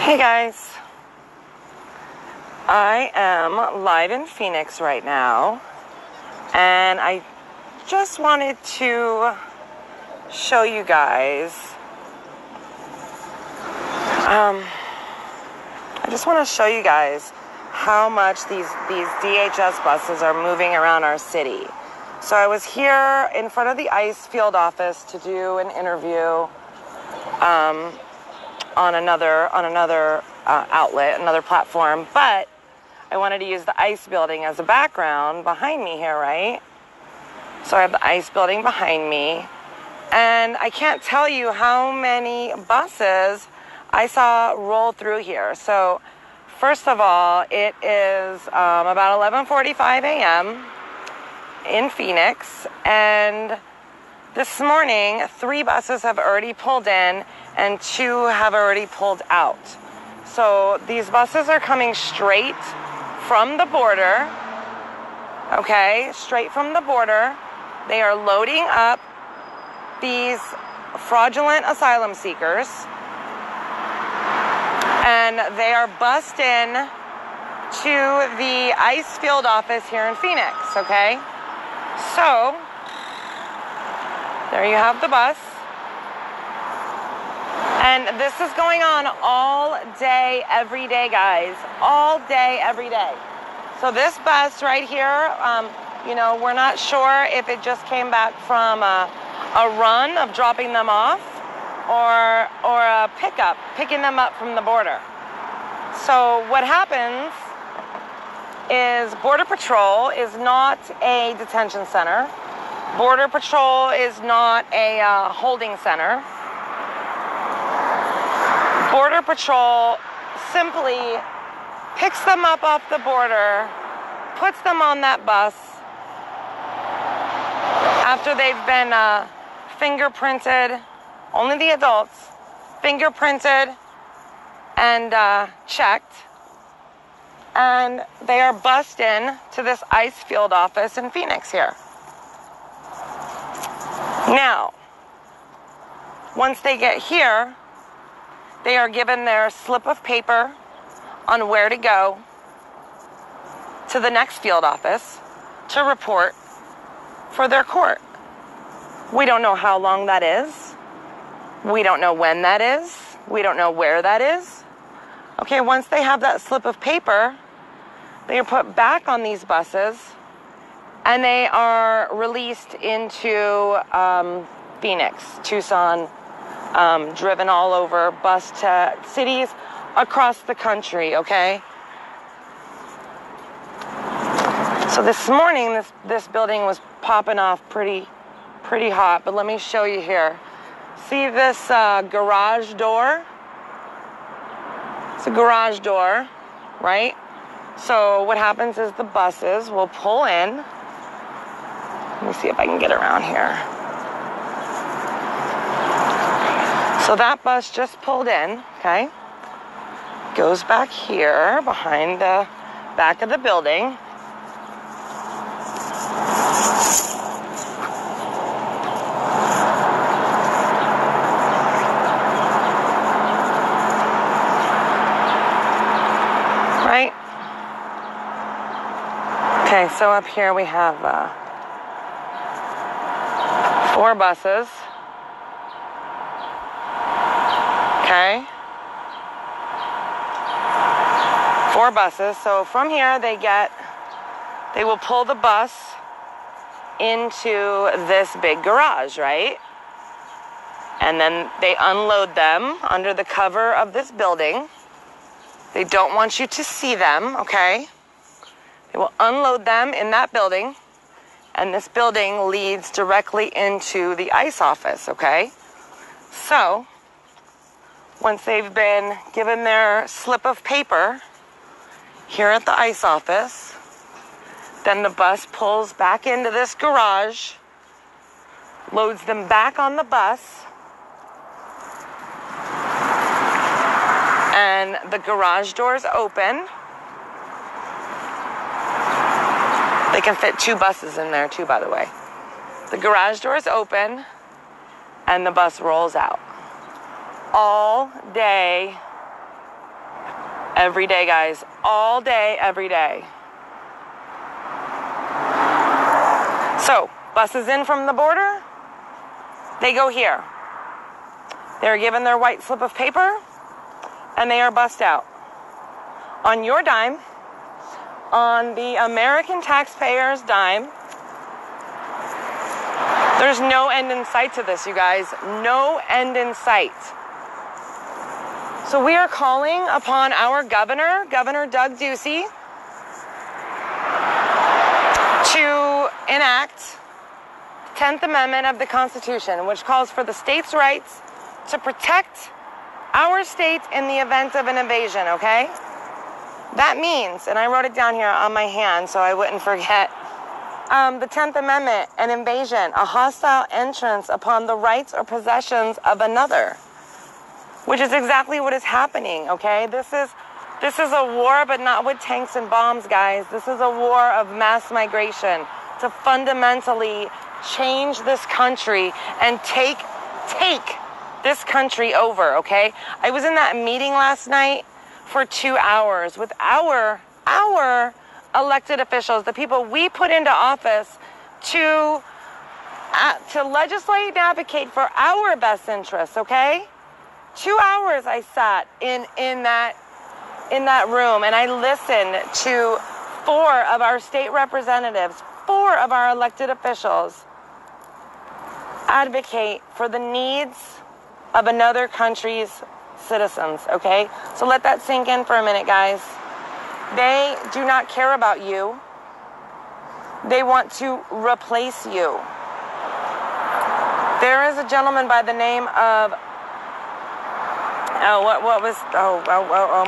Hey guys, I am live in Phoenix right now, and I just wanted to show you guys, how much these DHS buses are moving around our city. So I was here in front of the ICE field office to do an interview on another outlet, another platform, but I wanted to use the ICE building as a background behind me here, right? So I have the ICE building behind me, and I can't tell you how many buses I saw roll through here. So first of all, it is about 11:45 a.m. in Phoenix, and this morning 3 buses have already pulled in and 2 have already pulled out. So these buses are coming straight from the border, okay? Straight from the border. They are loading up these fraudulent asylum seekers, and they are bussed in to the ICE field office here in Phoenix, okay? So there you have the bus. And this is going on all day, every day, guys. All day, every day. So this bus right here, we're not sure if it just came back from a run of dropping them off or a pickup, picking them up from the border. So what happens is Border Patrol is not a detention center. Border Patrol is not a holding center. Border Patrol simply picks them up off the border, puts them on that bus after they've been fingerprinted, only the adults, fingerprinted and checked, and they are bussed in to this ICE field office in Phoenix here. Now, once they get here, they are given their slip of paper on where to go to the next field office to report for their court. We don't know how long that is. We don't know when that is. We don't know where that is. Okay, once they have that slip of paper, they are put back on these buses and they are released into Phoenix, Tucson, driven all over, bused to cities across the country, okay? So this morning, this building was popping off pretty hot, but let me show you here. See this garage door? It's a garage door, right? So what happens is the buses will pull in. Let me see if I can get around here. So that bus just pulled in, okay? Goes back here behind the back of the building. Right? Okay, so up here we have 4 buses. Okay. 4 buses. So from here they will pull the bus into this big garage, right? And then they unload them under the cover of this building. They don't want you to see them, okay? They will unload them in that building, and this building leads directly into the ICE office, okay? So once they've been given their slip of paper here at the ICE office, then the bus pulls back into this garage, loads them back on the bus, and the garage doors open. They can fit 2 buses in there too, by the way. The garage doors open and the bus rolls out. All day, Every day, guys. All day, every day. So, buses in from the border, they go here. They're given their white slip of paper, and they are bussed out. On your dime, on the American taxpayer's dime. There's no end in sight to this, you guys. No end in sight. So we are calling upon our governor, Governor Doug Ducey, to enact the 10th Amendment of the Constitution, which calls for the state's rights to protect our state in the event of an invasion, okay? That means, and I wrote it down here on my hand so I wouldn't forget, the 10th Amendment, an invasion, a hostile entrance upon the rights or possessions of another, which is exactly what is happening, okay? This is a war, but not with tanks and bombs, guys. This is a war of mass migration to fundamentally change this country and take this country over, okay? I was in that meeting last night for 2 hours with our elected officials, the people we put into office to legislate and advocate for our best interests, okay? 2 hours I sat in that room, and I listened to 4 of our state representatives, 4 of our elected officials advocate for the needs of another country's citizens, okay? So let that sink in for a minute, guys. They do not care about you. They want to replace you. There is a gentleman by the name of,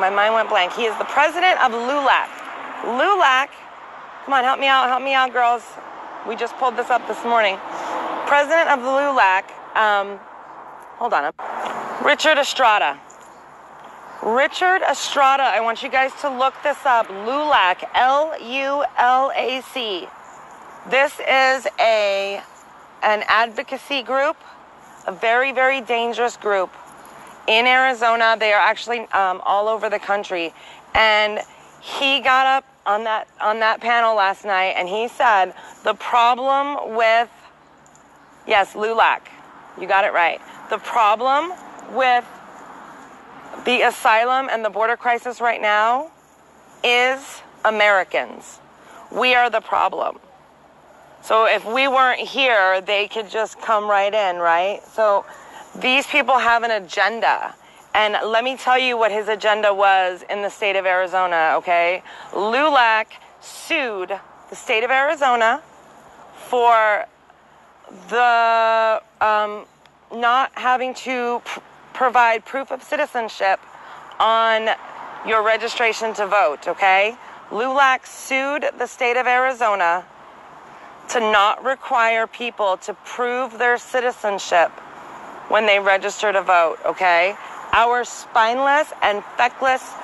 my mind went blank. He is the president of LULAC. LULAC, come on, help me out, girls. We just pulled this up this morning. President of LULAC, hold on. Richard Estrada. Richard Estrada, I want you guys to look this up. LULAC, L-U-L-A-C. This is an advocacy group, a very, very dangerous group in Arizona. They are actually all over the country. And he got up on that panel last night, and he said the problem with, yes, LULAC, you got it right. The problem with the asylum and the border crisis right now is Americans. We are the problem. So if we weren't here, they could just come right in, right? So these people have an agenda. And let me tell you what his agenda was in the state of Arizona, okay? LULAC sued the state of Arizona for the not having to provide proof of citizenship on your registration to vote, okay? LULAC sued the state of Arizona to not require people to prove their citizenship when they register to vote, okay? Our spineless and feckless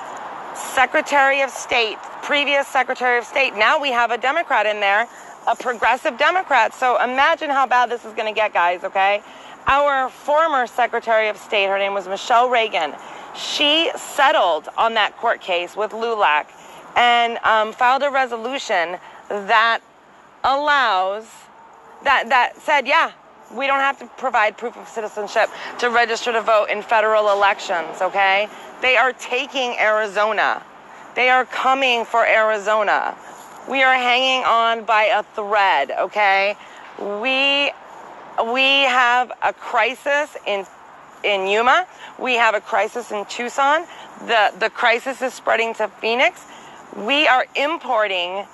Secretary of State, previous Secretary of State, now we have a Democrat in there, a progressive Democrat. So imagine how bad this is gonna get, guys, okay? Our former Secretary of State, her name was Michelle Reagan, she settled on that court case with LULAC and filed a resolution that allows, that said, yeah, we don't have to provide proof of citizenship to register to vote in federal elections, okay? They are taking Arizona. They are coming for Arizona. We are hanging on by a thread, okay? We have a crisis in Yuma. We have a crisis in Tucson. The crisis is spreading to Phoenix. We are importing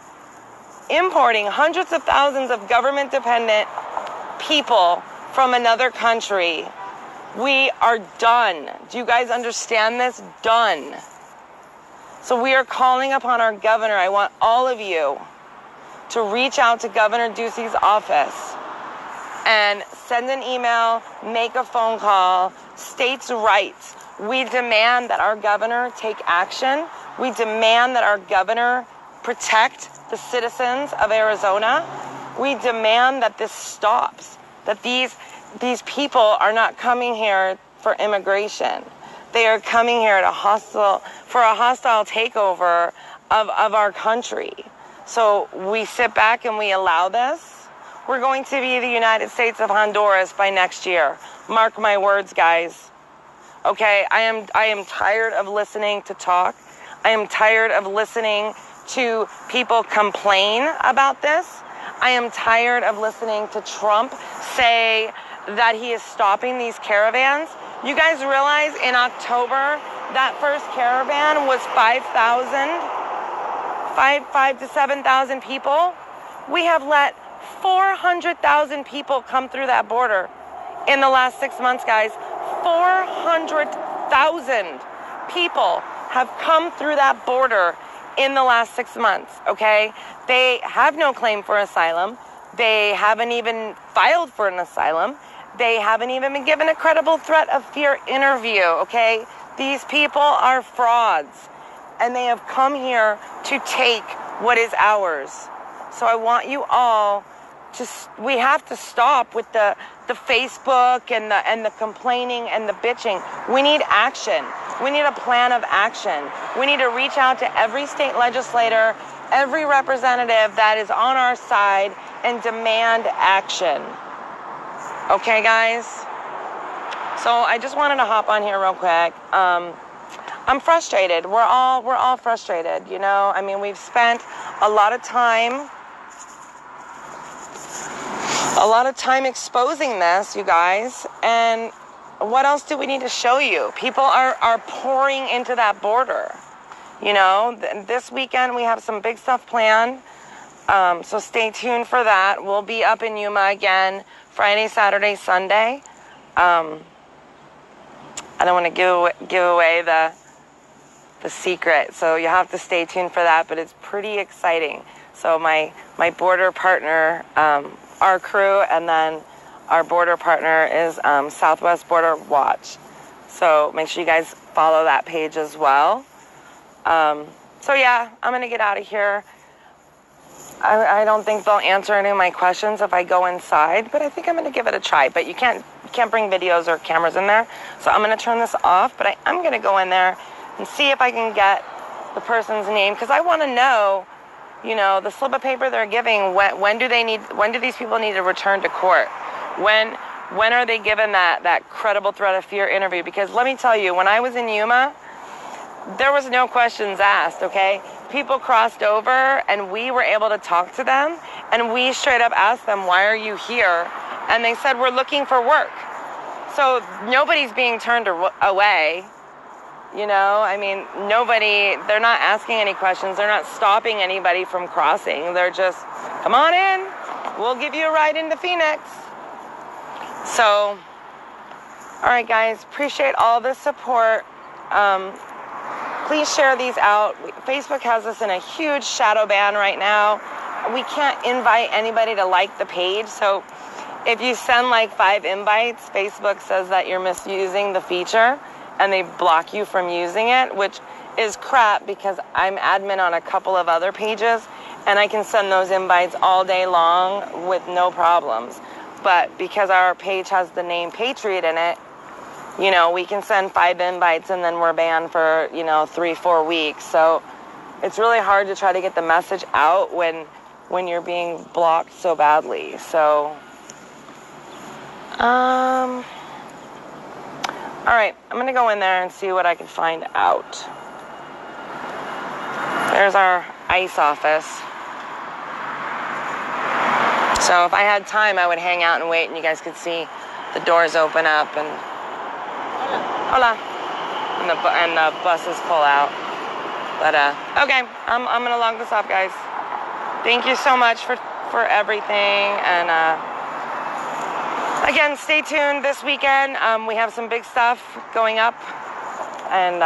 hundreds of thousands of government-dependent people from another country. We are done. Do you guys understand this? Done. So we are calling upon our governor. I want all of you to reach out to Governor Ducey's office and send an email, make a phone call, states' rights. We demand that our governor take action. We demand that our governor protect the citizens of Arizona. We demand that this stops, that these people are not coming here for immigration. They are coming here for a hostile takeover of our country. So we sit back and we allow this. We're going to be the United States of Honduras by next year. Mark my words, guys. Okay, I am tired of listening to talk. I am tired of listening to people complain about this. I am tired of listening to Trump say that he is stopping these caravans. You guys realize in October, that first caravan was 5 to 7,000 people. We have let 400,000 people come through that border in the last 6 months, guys. 400,000 people have come through that border in the last 6 months, okay? They have no claim for asylum. They haven't even filed for an asylum. They haven't even been given a credible threat of fear interview, okay? These people are frauds, and they have come here to take what is ours. So I want you all to, we have to stop with the Facebook and the complaining and the bitching. We need action. We need a plan of action. We need to reach out to every state legislator, every representative that is on our side, and demand action. Okay, guys? So I just wanted to hop on here real quick. I'm frustrated. We're all frustrated, you know? I mean, we've spent a lot of time exposing this, you guys, and what else do we need to show you? People are pouring into that border. You know, this weekend we have some big stuff planned, so stay tuned for that. We'll be up in Yuma again Friday, Saturday, Sunday. I don't want to give away the secret, so you have to stay tuned for that, but it's pretty exciting. So my border partner, our crew, and then our border partner is Southwest Border Watch. So make sure you guys follow that page as well. So yeah, I'm going to get out of here. I don't think they'll answer any of my questions if I go inside, but I think I'm going to give it a try. But you can't bring videos or cameras in there, so I'm going to turn this off. But I'm going to go in there and see if I can get the person's name, because I want to know, you know, the slip of paper they're giving. When do these people need to return to court? When are they given that credible threat of fear interview? Because let me tell you, when I was in Yuma, there was no questions asked, okay? People crossed over and we were able to talk to them, and we straight up asked them, why are you here? And they said, we're looking for work. So nobody's being turned away, you know? I mean, they're not asking any questions. They're not stopping anybody from crossing. They're just, come on in. We'll give you a ride into Phoenix. So, all right, guys, appreciate all the support. Please share these out. Facebook has us in a huge shadow ban right now. We can't invite anybody to like the page. So if you send like 5 invites, Facebook says that you're misusing the feature and they block you from using it, which is crap because I'm admin on a couple of other pages and I can send those invites all day long with no problems. But because our page has the name Patriot in it, you know, we can send 5 invites and then we're banned for, you know, 3-4 weeks. So it's really hard to try to get the message out when you're being blocked so badly. So, all right, I'm going to go in there and see what I can find out. There's our ICE office. So if I had time, I would hang out and wait, and you guys could see the doors open up and hola, and the buses pull out. But okay, I'm gonna log this off, guys. Thank you so much for everything, and again, stay tuned this weekend. We have some big stuff going up, and